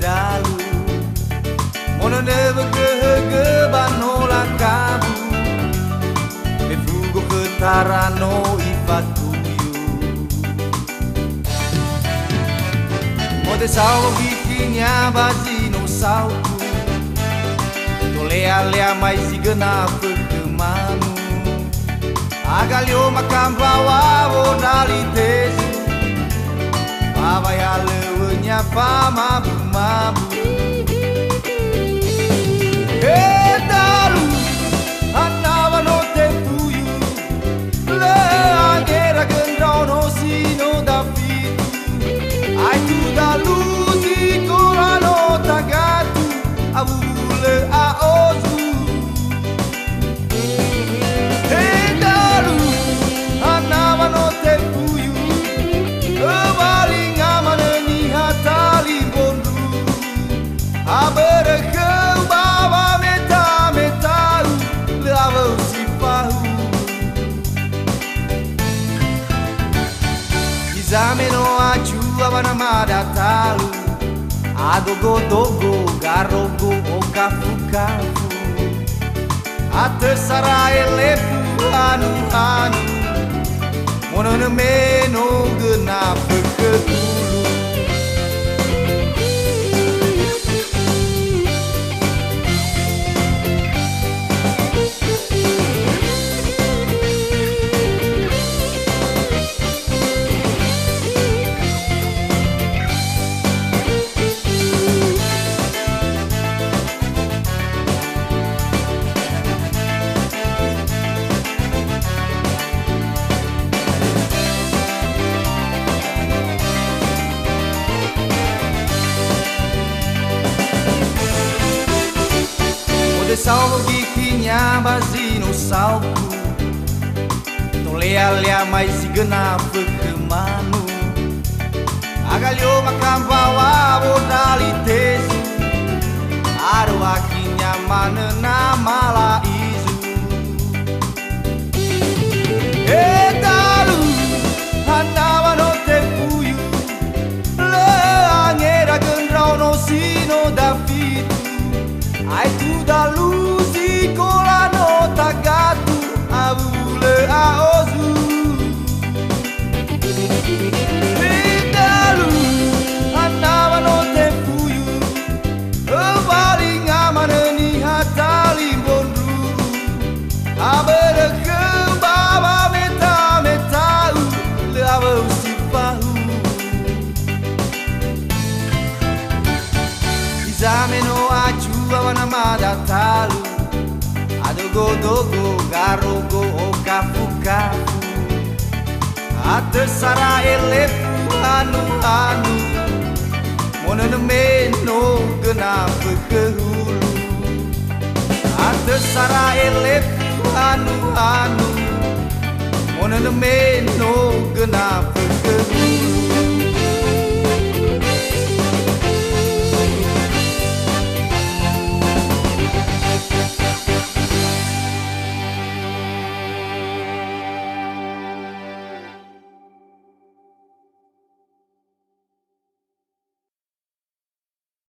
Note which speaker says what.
Speaker 1: dalu mono neve ke banola kabu e fugo ke tarano ifatuyu mode salvo gikinya bazino salku tolea lea mais sigana perkemanu agalio makamba wavo dali tesu Baba ya lewenya fama bumabu dalu anawa no te fuyu le agera gendrao no sino da fitu ai tu da luzi corano tagatu avule a ozu dalu anawa no te fuyu tali bondu aberekeu baba metau lava si pahu izame no aju abana mada talu adogo dogo garogo okafu kafu atesara elefu anu mono meno gena peketu salvo gikinya bazino salku tolea lea mais sigana perkemanu agalio makamba wavo dali tesu aro akinya manena mala izu dalu anawa no te fuyu le angera gendrao no sino da fitu ai tu da luzi colano tagatu avule a ozu dalu anawa no te fuyu vali ngamaneni hatali bondu abereke baba metau lava usipahu izame no aju awana mada talu adogo dogo garogo okafu kafu atesara elefu anu mono meno gena pekehulu atesara elefu anu mono meno gena pekehulu